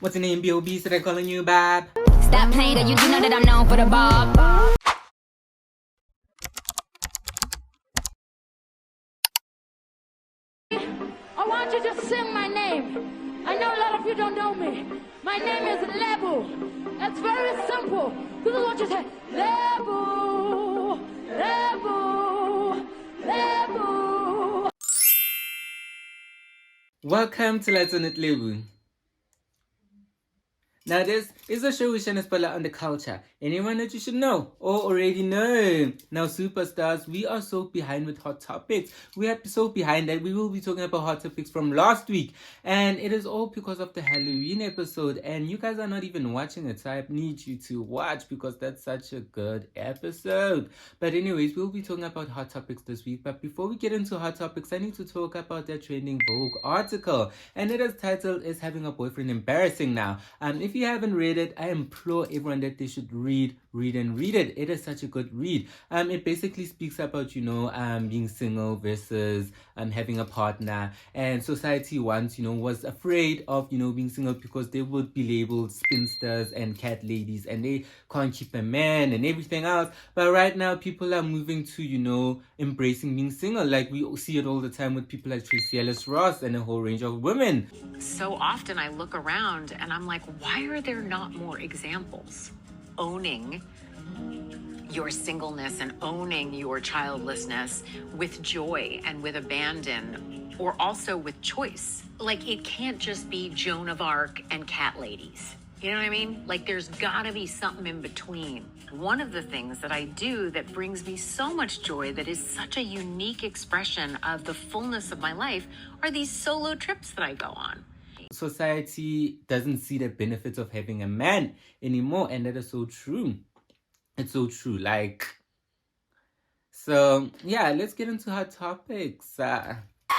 What's your name, B.O.B.? Should I calling you Bob? Stop playing, girl, you do know that I'm known for the bob. I want you to sing my name. I know a lot of you don't know me. My name is Lëbo. It's very simple. This is what you say. Lëbo, Lëbo, Lëbo. Welcome to Let's On It Lëbo. Now this is a show which shines spotlight on the culture. Anyone that you should know or already know. Now superstars, we are so behind with hot topics. We are so behind that we will be talking about hot topics from last week. And it is all because of the Halloween episode. And you guys are not even watching it. So I need you to watch because that's such a good episode. But anyways, we'll be talking about hot topics this week. But before we get into hot topiks, I need to talk about that trending Vogue article. And it is titled, Is Having a Boyfriend Embarrassing Now? If you haven't read it, I implore everyone that they should read it. It is such a good read. It basically speaks about, being single versus having a partner. And society once, was afraid of, being single because they would be labeled spinsters and cat ladies and they can't keep a man and everything else. But right now, people are moving to, embracing being single. Like we see it all the time with people like Tracy Ellis Ross and a whole range of women. So often I look around and I'm like, why are there not more examples owning your singleness and owning your childlessness with joy and with abandon, or also with choice? Like, it can't just be Joan of Arc and cat ladies. You know what I mean? Like, there's gotta be something in between. One of the things that I do that brings me so much joy, that is such a unique expression of the fullness of my life, are these solo trips that I go on. Society doesn't see the benefits of having a man anymore, and that is so true. It's so true. So yeah, let's get into hot topics. Let's do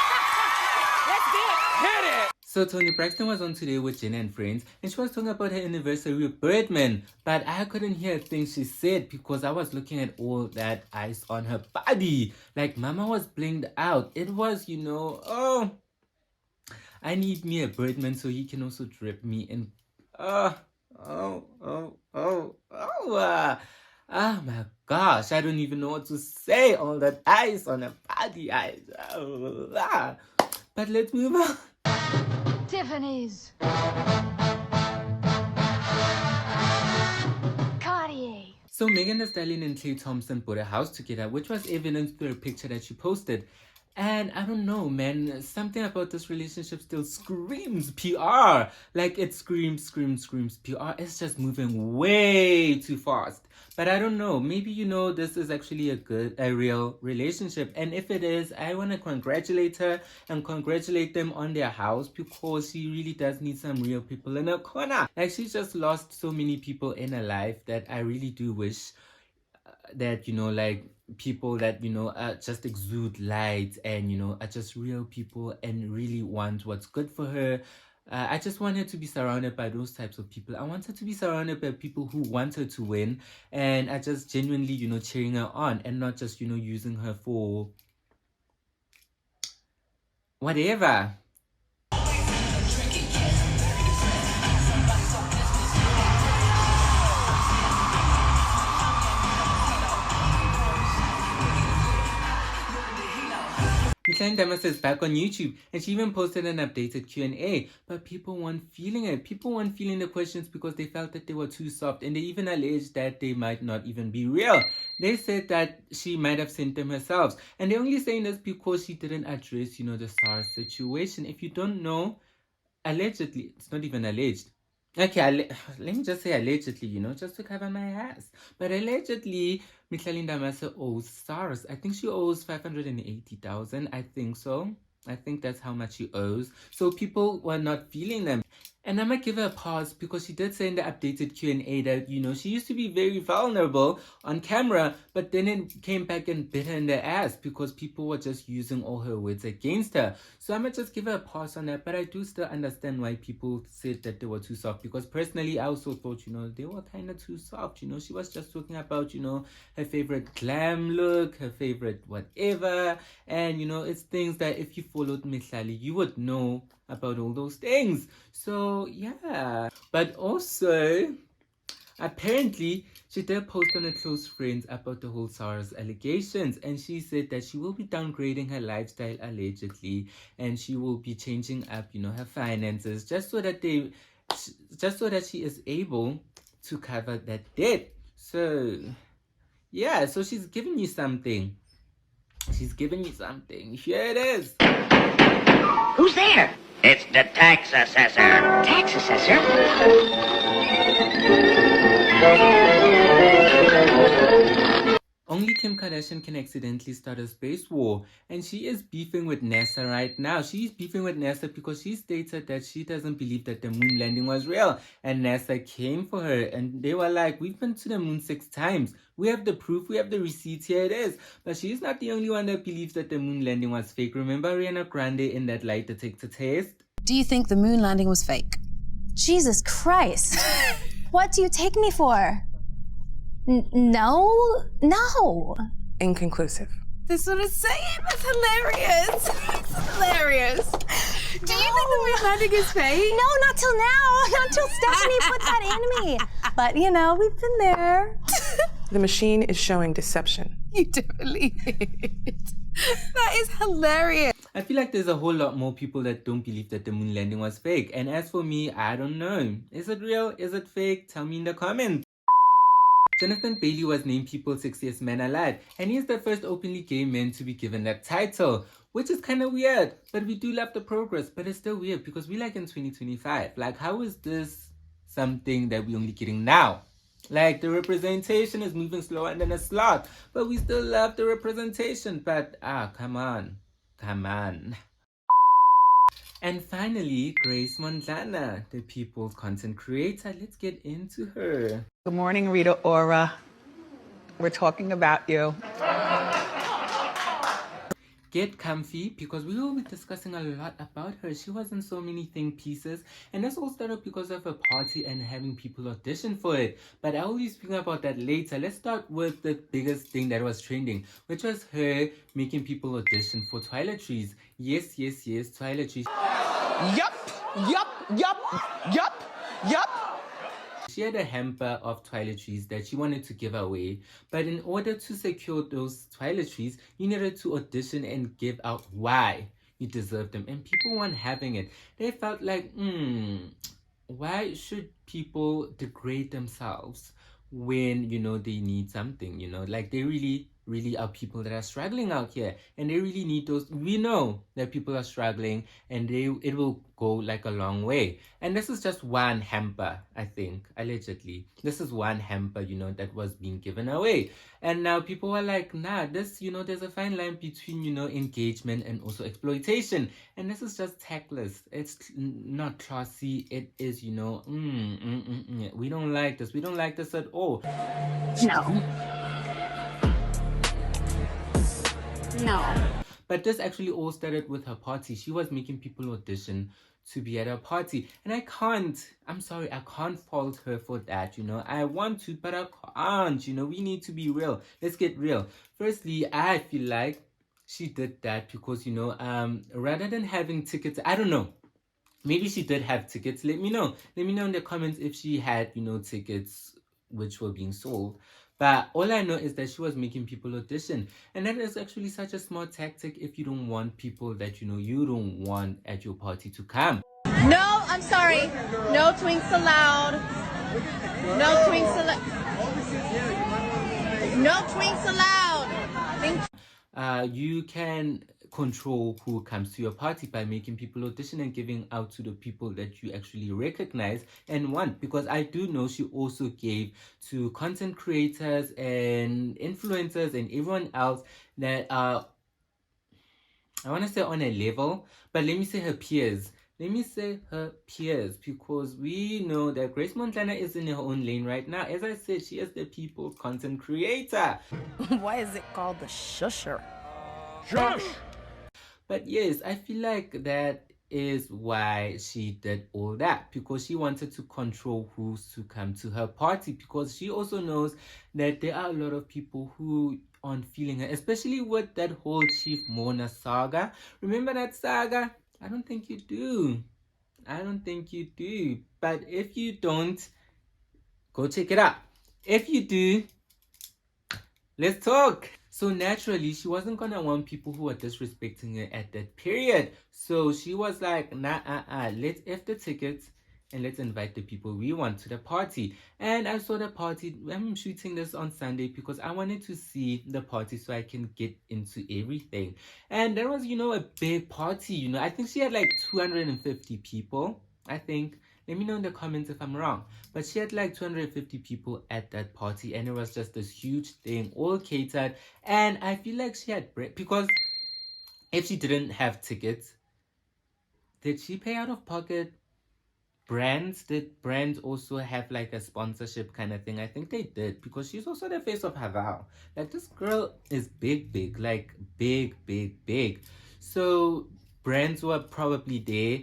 it. Hit it. So Toni Braxton was on Today with Jenna and Friends, and she was talking about her anniversary with Birdman, but I couldn't hear a thing she said because I was looking at all that ice on her body. Like, mama was blinged out. It was, I need me a Birdman so he can also drip me in. Oh my gosh, I don't even know what to say. All that ice on her body. But let's move on. Tiffany's. Cartier. So Megan Thee Stallion and Klay Thompson bought a house together, which was evidenced through a picture that she posted. And I don't know, man, something about this relationship still screams PR. Like, it screams PR. It's just moving way too fast. But I don't know, maybe, this is actually a real relationship. And if it is, I want to congratulate her and congratulate them on their house, because she really does need some real people in her corner. Like, she's just lost so many people in her life that I really do wish that, people that, just exude light and, are just real people and really want what's good for her. I just want her to be surrounded by those types of people. I want her to be surrounded by people who want her to win and are just genuinely, cheering her on and not just, using her for whatever. Mihlali N is back on YouTube, and she even posted an updated Q&A, but people weren't feeling it. People weren't feeling the questions because they felt that they were too soft, and they even alleged that they might not even be real. They said that she might have sent them herself, and they're only saying this because she didn't address, the SARS situation. If you don't know, allegedly, it's not even alleged. Okay, let me just say allegedly, just to cover my ass. But allegedly, Mihlali N owes SARS. I think she owes 580,000. I think so. I think that's how much she owes. So people were not feeling them. And I'm going to give her a pause because she did say in the updated Q&A that, she used to be very vulnerable on camera, but then it came back and bit her in the ass because people were just using all her words against her. So I'm going to just give her a pause on that, but I do still understand why people said that they were too soft, because personally, I also thought, they were kind of too soft. She was just talking about, her favorite glam look, her favorite whatever. And, it's things that if you followed Mihlali, you would know about all those things. So yeah, but also apparently she did post on her close friends about the whole SARS allegations, and she said that she will be downgrading her lifestyle allegedly, and she will be changing up, her finances just so that she is able to cover that debt. So yeah, so she's giving you something. She's giving you something. Here it is. Who's there? It's the tax assessor. Tax assessor? Only Kim Kardashian can accidentally start a space war, and she is beefing with NASA right now. She's beefing with NASA because she stated that she doesn't believe that the moon landing was real, and NASA came for her, and they were like, we've been to the moon 6 times. We have the proof, we have the receipts, here it is. But she's not the only one that believes that the moon landing was fake. Remember Ariana Grande in that lie detector test? Do you think the moon landing was fake? Jesus Christ. What do you take me for? No. Inconclusive. That's what I'm saying. That's hilarious. That's hilarious. Do you think the moon landing is fake? No, not till now. Not till Stephanie put that in me. But, we've been there. The machine is showing deception. You don't believe it. That is hilarious. I feel like there's a whole lot more people that don't believe that the moon landing was fake. And as for me, I don't know. Is it real? Is it fake? Tell me in the comments. Jonathan Bailey was named People's Sexiest Man Alive, and he's the first openly gay man to be given that title, which is kind of weird, but we do love the progress. But it's still weird because we like in 2025. Like, how is this something that we're only getting now? Like, the representation is moving slower than a sloth, but we still love the representation. But come on. And finally, Grace Mondlana, the people's content creator. Let's get into her. Good morning, Rita Ora. We're talking about you. Get comfy, because we will be discussing a lot about her. She was in so many think pieces, and this all started because of a party and having people audition for it. But I will be speaking about that later. Let's start with the biggest thing that was trending, which was her making people audition for toiletries. Yes, toiletries. Yup. She had a hamper of toiletries that she wanted to give away, but in order to secure those toiletries, you needed to audition and give out why you deserve them, and people weren't having it. They felt like, why should people degrade themselves when, they need something, like they really are people that are struggling out here, and they really need those. We know that people are struggling, and it will go like a long way. And this is just one hamper, I think, allegedly. This is one hamper, that was being given away. And now people are like, nah, this, there's a fine line between, engagement and also exploitation. And this is just tactless. It's not classy. It is, we don't like this. We don't like this at all. No. But this actually all started with her party. She was making people audition to be at her party. And I can't fault her for that, I want to, but I can't, we need to be real. Let's get real. Firstly, I feel like she did that because, rather than having tickets, I don't know. Maybe she did have tickets. Let me know. Let me know in the comments if she had, tickets which were being sold. But all I know is that she was making people audition. And that is actually such a smart tactic if you don't want people that you don't want at your party to come. No, I'm sorry. No twinks allowed. No twinks allowed. No twinks allowed. You can control who comes to your party by making people audition and giving out to the people that you actually recognize and want. Because I do know she also gave to content creators and influencers and everyone else that are, I want to say on a level, but let me say her peers. Because we know that Grace Mondlana is in her own lane right now. As I said, she is the people's content creator. Why is it called the shusher? Shush! But yes, I feel like that is why she did all that, because she wanted to control who's to come to her party, because she also knows that there are a lot of people who aren't feeling her, especially with that whole Chief Mona saga. Remember that saga? I don't think you do. I don't think you do. But if you don't, go check it out. If you do, let's talk. So naturally, she wasn't gonna want people who were disrespecting her at that period. So she was like, nah, let's F the tickets and let's invite the people we want to the party. And I saw the party. I'm shooting this on Sunday because I wanted to see the party so I can get into everything. And there was, a big party. I think she had like 250 people. I think. Let me know in the comments if I'm wrong. But she had like 250 people at that party, and it was just this huge thing, all catered. And I feel like she had bread because if she didn't have tickets, did she pay out of pocket? Did brands also have like a sponsorship kind of thing? I think they did because she's also the face of Haval. Like this girl is big, like big. So brands were probably there.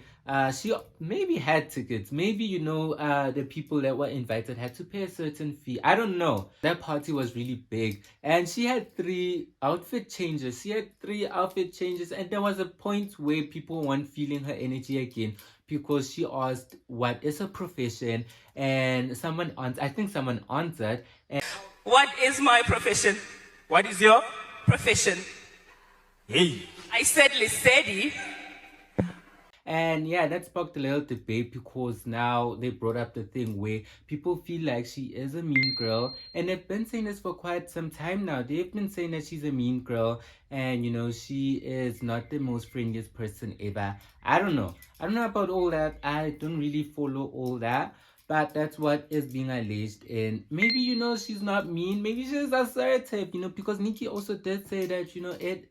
She maybe had tickets. Maybe the people that were invited had to pay a certain fee. I don't know. That party was really big, and she had 3 outfit changes. And there was a point where people weren't feeling her energy again because she asked what is her profession, and I think someone answered. And what is my profession? What is your profession? Hey. I said Lisedi. And yeah, that sparked a little debate because now they brought up the thing where people feel like she is a mean girl, and they've been saying this for quite some time now. They've been saying that she's a mean girl, and she is not the most friendliest person ever. I don't know about all that. I don't really follow all that, but that's what is being alleged. And maybe she's not mean, maybe she's assertive, because Nikki also did say that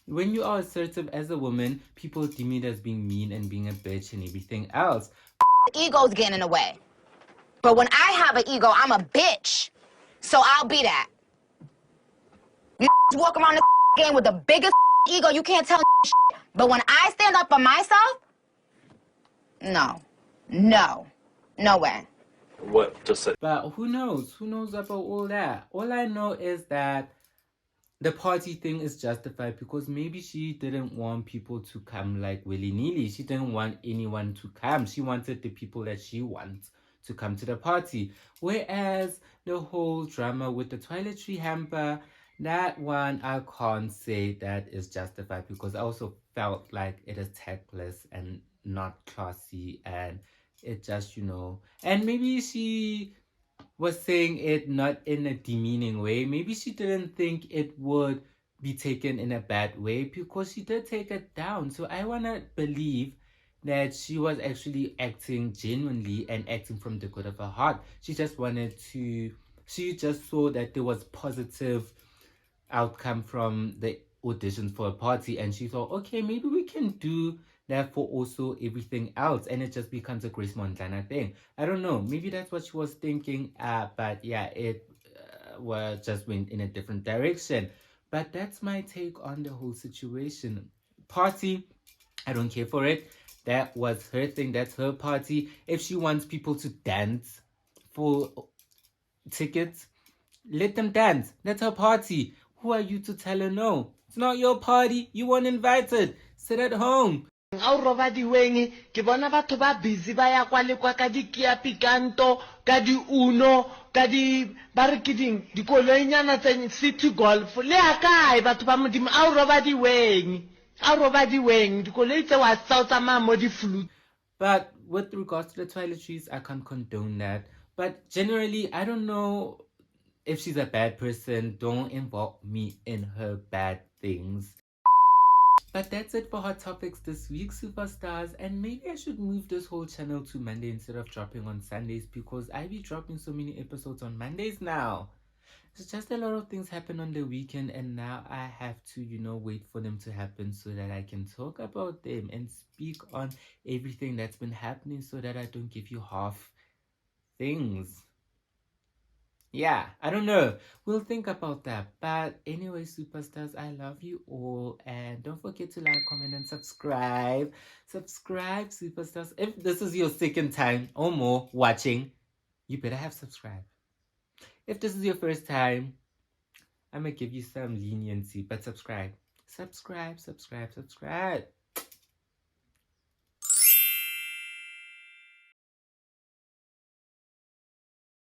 when you are assertive as a woman, people deem it as being mean and being a bitch and everything else. Ego's getting in the way. But when I have an ego, I'm a bitch. So I'll be that. You walk around the game with the biggest ego, you can't tell shit. But when I stand up for myself, no way. What just said? But who knows? Who knows about all that? All I know is that the party thing is justified because maybe she didn't want people to come like willy-nilly. She didn't want anyone to come. She wanted the people that she wants to come to the party. Whereas the whole drama with the toiletry hamper, that one I can't say that is justified because I also felt like it is tactless and not classy, and it just, and maybe she was saying it not in a demeaning way. Maybe she didn't think it would be taken in a bad way because she did take it down. So I want to believe that she was actually acting genuinely and acting from the good of her heart. She just saw that there was positive outcome from the auditions for a party, and she thought, okay, maybe we can do that for also everything else, and it just becomes a Grace Mondlana thing. I don't know, maybe that's what she was thinking, but yeah, it just went in a different direction. But that's my take on the whole situation. Party, I don't care for it. That was her thing, that's her party. If she wants people to dance for tickets, let them dance. That's her party. Who are you to tell her no? It's not your party. You weren't invited. Sit at home. Au roba diweng ke bona batho ba busy ba ya kwa le kwa ka di Kia Picanto ka di Uno ka di ba re ke ding dikoloinyana tse City Golf le ya kae batho ba modimo au roba diweng dikoloi tse wa sa tsamaya mo di flute. But with regards to the toiletries, I can't condone that. But generally, I don't know if she's a bad person. Don't involve me in her bad things. But that's it for Hot Topics this week, superstars. And maybe I should move this whole channel to Monday instead of dropping on Sundays because I be dropping so many episodes on Mondays now. It's just a lot of things happen on the weekend, and now I have to, wait for them to happen so that I can talk about them and speak on everything that's been happening so that I don't give you half things. Yeah, I don't know. We'll think about that. But anyway, superstars, I love you all. And don't forget to like, comment, and subscribe. Subscribe, superstars. If this is your second time or more watching, you better have subscribed. If this is your first time, I'm going to give you some leniency. But subscribe. Subscribe.